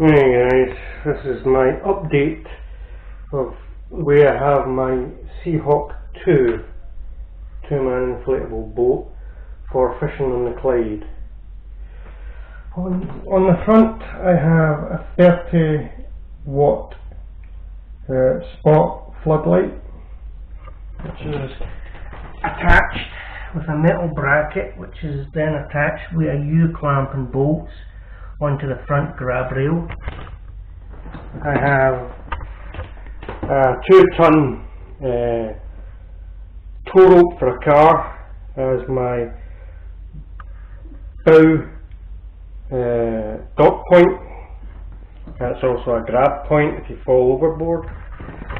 Hey guys, this is my update of where I have my Seahawk 2 two-man inflatable boat for fishing on the Clyde. On the front I have a 30 watt spot floodlight, which is attached with a metal bracket, which is then attached with a U-clamp and bolts onto the front grab rail. I have a 2-ton tow rope for a car as my bow dock point. That's also a grab point if you fall overboard.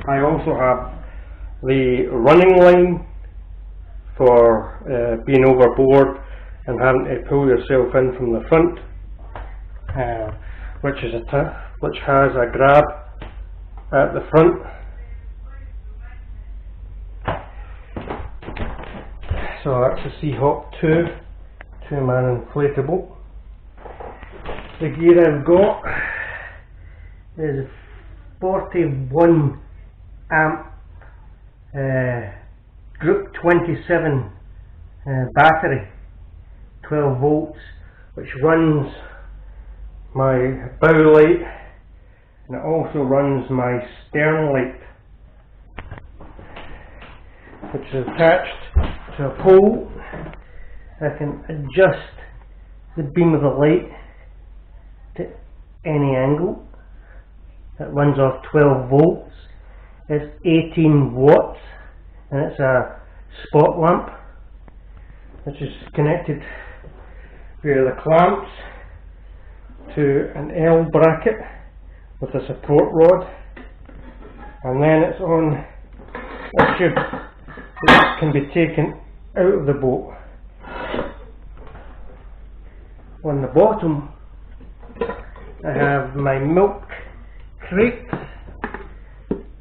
I also have the running line for being overboard and having to pull yourself in from the front, which has a grab at the front. So that's a Seahawk 2 two-man inflatable. The gear I've got is 41 amp group 27 battery, 12 volts, which runs my bow light, and it also runs my stern light, which is attached to a pole. I can adjust the beam of the light to any angle. It runs off 12 volts. It's 18 watts, and it's a spot lamp, which is connected via the clamps to an L bracket with a support rod, and then it's on a tube that can be taken out of the boat. On the bottom I have my milk crate,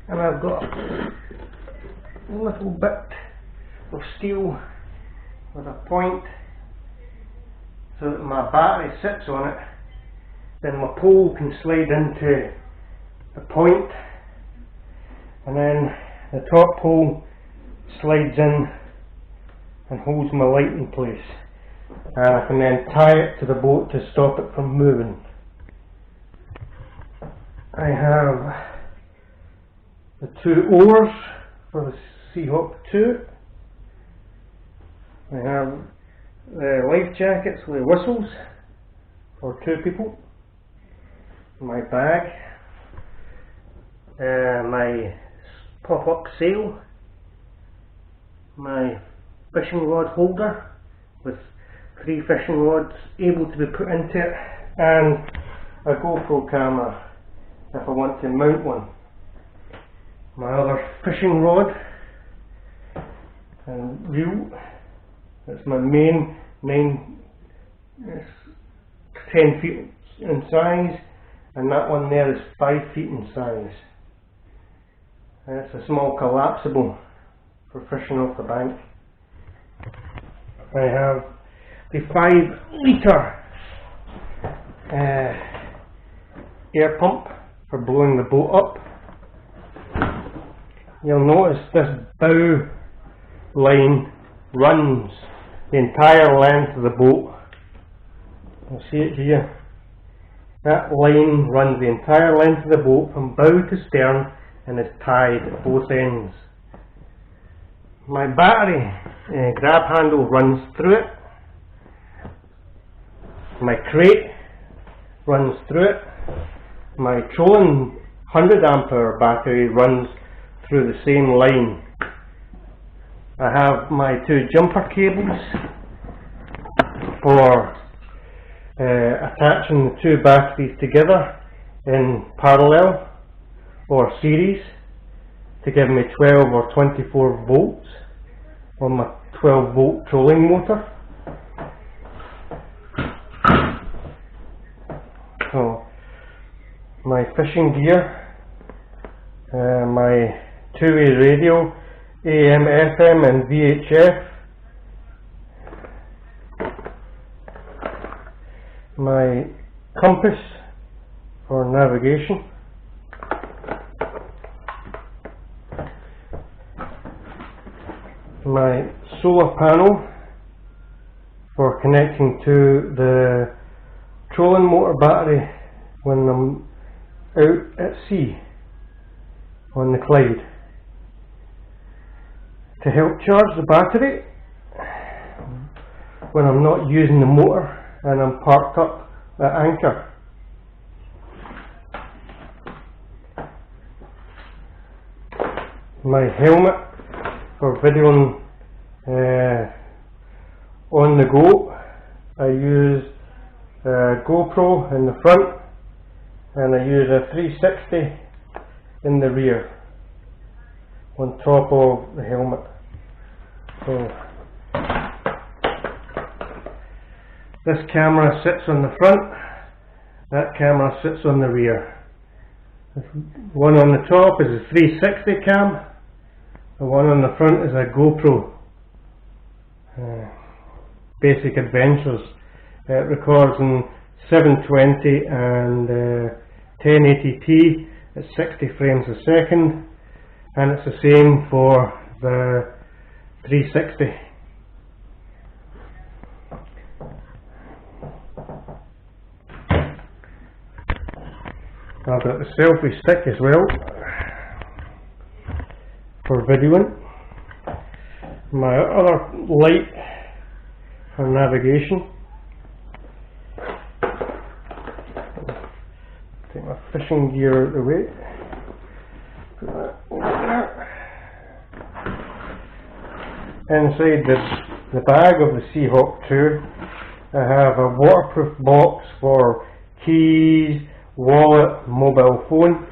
and I've got a little bit of steel with a point so that my battery sits on it. Then my pole can slide into the point, and then the top pole slides in and holds my light in place, and I can then tie it to the boat to stop it from moving. I have the 2 oars for the Seahawk 2. I have the life jackets with whistles for 2 people. My bag, my pop-up sail, my fishing rod holder with 3 fishing rods able to be put into it, and a GoPro camera if I want to mount one. My other fishing rod and reel. That's my main 10 feet in size, and that one there is 5 feet in size. And it's a small collapsible for fishing off the bank. I have the 5-litre air pump for blowing the boat up. You'll notice this bow line runs the entire length of the boat. You'll see it here. That line runs the entire length of the boat from bow to stern and is tied at both ends. My battery grab handle runs through it. My crate runs through it. My trolling 100 ampere battery runs through the same line. I have my 2 jumper cables for attaching the 2 batteries together in parallel or series to give me 12 or 24 volts on my 12 volt trolling motor. So my fishing gear, my 2-way radio, AM, FM and VHF, my compass for navigation. My solar panel for connecting to the trolling motor battery when I'm out at sea on the Clyde, to help charge the battery when I'm not using the motor and I'm parked up at anchor. My helmet for videoing on the go. I use a GoPro in the front and I use a 360 in the rear on top of the helmet. So this camera sits on the front, that camera sits on the rear. The one on the top is a 360 cam, the one on the front is a GoPro. Basic Adventures. It records in 720 and 1080p at 60 frames a second, and it's the same for the 360. I've got the selfie stick as well for videoing. My other light for navigation. Take my fishing gear out of the way. Put that over there. Inside the bag of the Seahawk 2, I have a waterproof box for keys, wallet, mobile phone.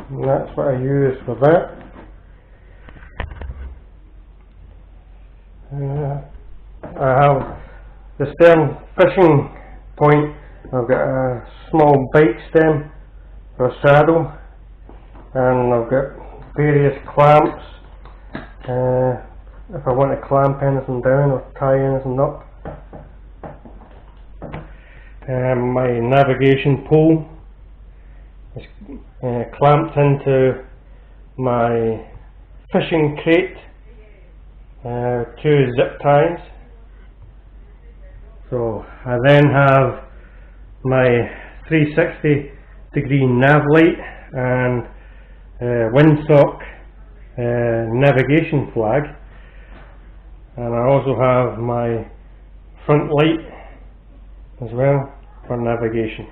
And that's what I use for that. I have the stern fishing point. I've got a small bike stem for a saddle, and I've got various clamps if I want to clamp anything down or tie anything up. My navigation pole is clamped into my fishing crate, 2 zip ties. So I then have my 360 degree nav light and windsock navigation flag, and I also have my front light as well for navigation.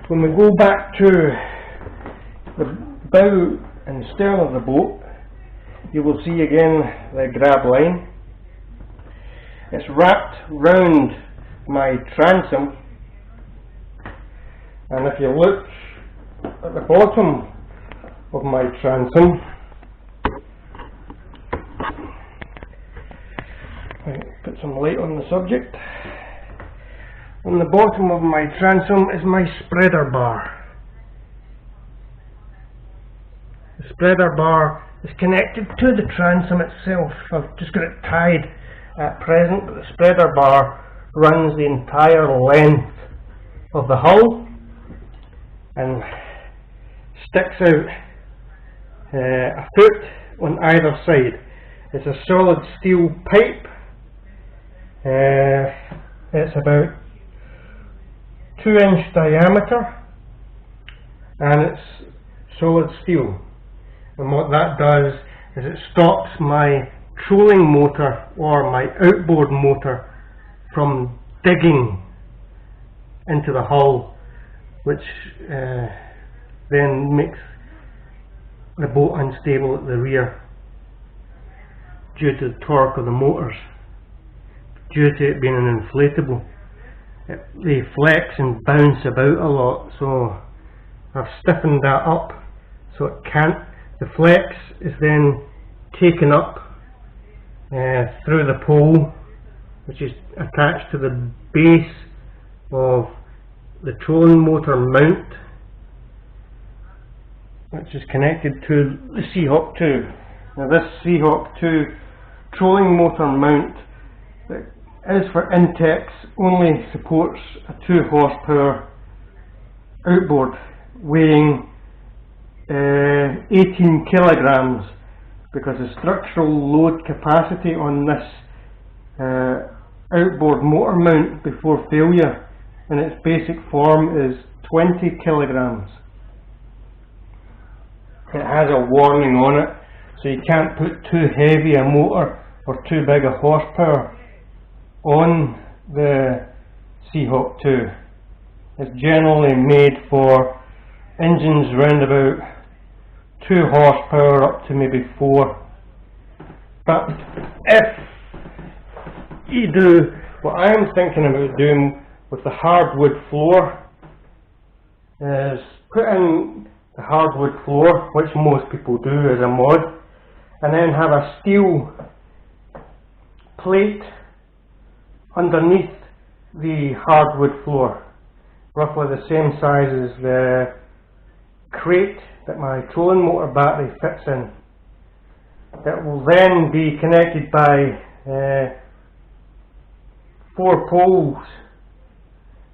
When we go back to the bow and stern of the boat, you will see again the grab line. It's wrapped round my transom, and if you look at the bottom of my transom, put some light on the subject. On the bottom of my transom is my spreader bar. The spreader bar is connected to the transom itself. I've just got it tied at present, but the spreader bar runs the entire length of the hull and sticks out a foot on either side. It's a solid steel pipe. It's about 2-inch diameter and it's solid steel, and what that does is it stops my trolling motor or my outboard motor from digging into the hull, which then makes the boat unstable at the rear due to the torque of the motors, due to it being an inflatable. They flex and bounce about a lot, so I've stiffened that up so it can't. The flex is then taken up through the pole, which is attached to the base of the trolling motor mount, which is connected to the Seahawk 2. Now this Seahawk 2 trolling motor mount is for intex, only supports a 2 horsepower outboard weighing 18 kilograms, because the structural load capacity on this outboard motor mount before failure in its basic form is 20 kilograms. It has a warning on it, so you can't put too heavy a motor or too big a horsepower on the Seahawk 2. It's generally made for engines round about 2 horsepower up to maybe 4. But if you do what I'm thinking about doing with the hardwood floor, is put in the hardwood floor, which most people do as a mod, and then have a steel plate underneath the hardwood floor, roughly the same size as the crate that my trolling motor battery fits in. It will then be connected by 4 poles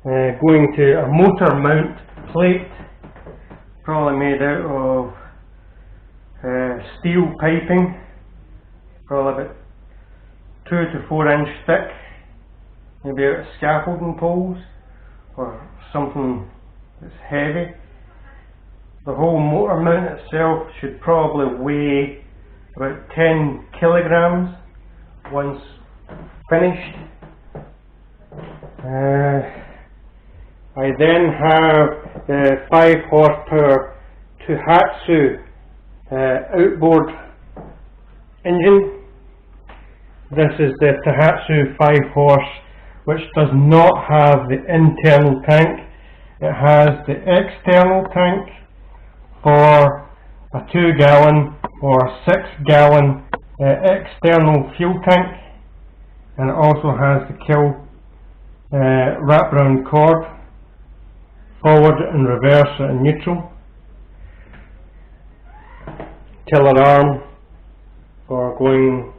going to a motor mount plate, probably made out of steel piping, probably about 2 to 4 inch thick, maybe out of scaffolding poles or something that's heavy. The whole motor mount itself should probably weigh about 10 kilograms once finished. I then have the 5 horsepower Tohatsu outboard engine. This is the Tohatsu 5 horse, which does not have the internal tank. It has the external tank for a 2-gallon or 6-gallon external fuel tank, and it also has the kill wraparound cord, forward and reverse and neutral, tiller arm for going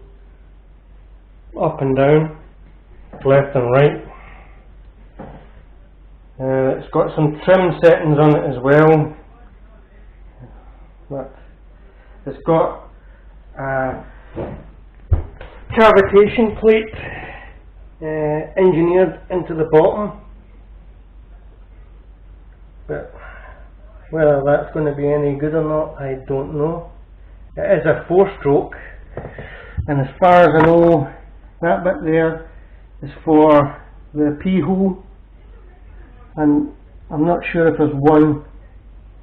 up and down, left and right. It's got some trim settings on it as well, but it's got a cavitation plate engineered into the bottom, but whether that's going to be any good or not, I don't know. It is a 4-stroke, and as far as I know, that bit there is for the P-hole, and I'm not sure if there's one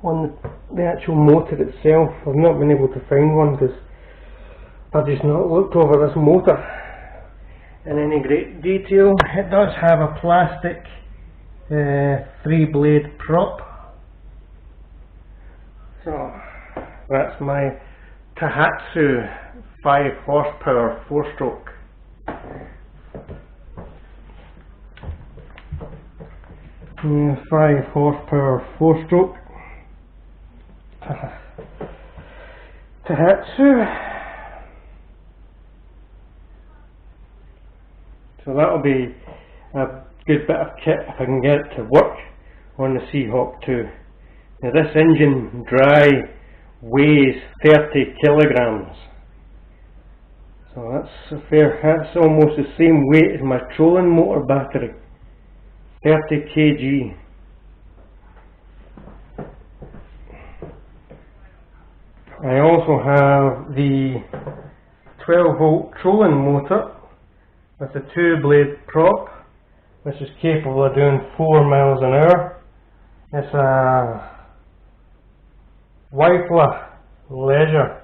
on the actual motor itself. I've not been able to find one because I've just not looked over this motor in any great detail. It does have a plastic 3-blade prop. So that's my Tohatsu 5 horsepower 4-stroke. Yeah, 5 horsepower 4-stroke Tohatsu. So that'll be a good bit of kit if I can get it to work on the Seahawk 2. Now this engine dry weighs 30 kilograms. So that's almost the same weight as my trolling motor battery. 30 kg. I also have the 12-volt trolling motor with a 2-blade prop, which is capable of doing 4 miles an hour. It's a Wypla Leisure.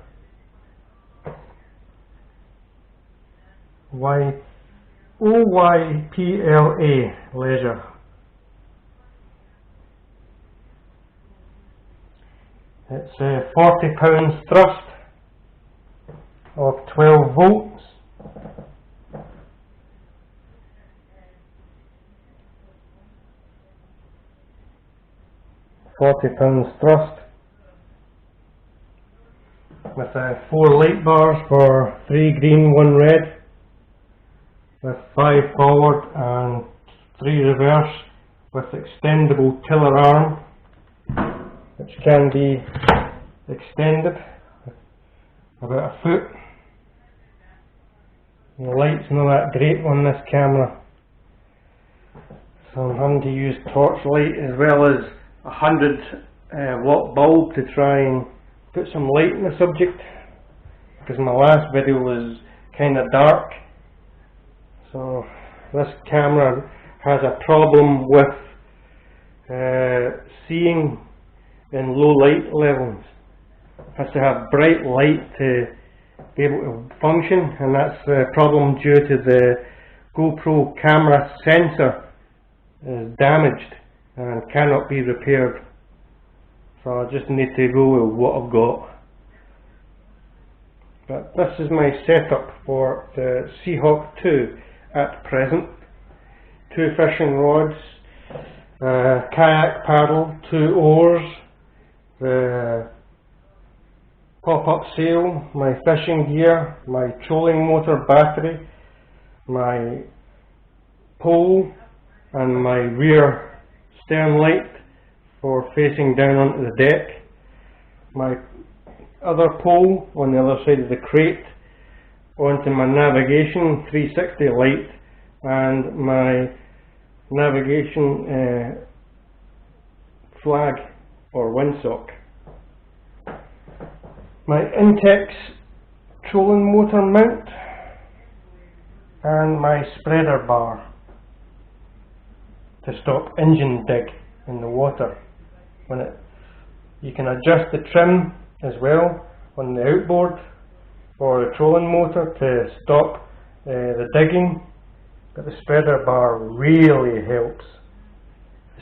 OYPLA Leisure. It's 40 pounds thrust of 12 volts. £40 thrust with 4 light bars for 3 green, 1 red. with 5 forward and 3 reverse, with extendable tiller arm, which can be extended about a foot. The light's not that great on this camera, so I'm having to use torchlight as well as a 100 watt bulb to try and put some light in the subject, because my last video was kind of dark. So this camera has a problem with seeing in low light levels. It has to have bright light to be able to function, and that's a problem due to the GoPro camera sensor is damaged and cannot be repaired. So I just need to go with what I've got. But this is my setup for the Seahawk 2 at present. 2 fishing rods, kayak paddle, 2 oars, the pop-up sail, my fishing gear, my trolling motor battery, my pole and my rear stern light for facing down onto the deck, my other pole on the other side of the crate, onto my navigation 360 light and my navigation flag or windsock, my intex trolling motor mount and my spreader bar to stop engine dig in the water. You can adjust the trim as well on the outboard for the trolling motor to stop the digging, but the spreader bar really helps,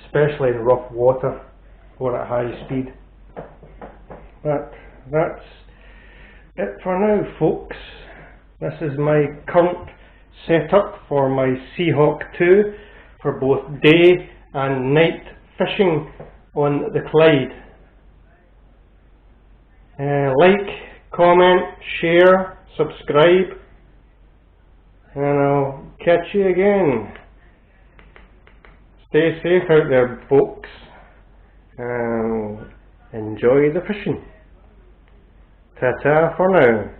especially in rough water or at high speed. But that's it for now, folks. This is my current setup for my Seahawk 2 for both day and night fishing on the Clyde. Like, comment, share, subscribe, and I'll catch you again. Stay safe out there, folks, and enjoy the fishing. Ta-ta for now.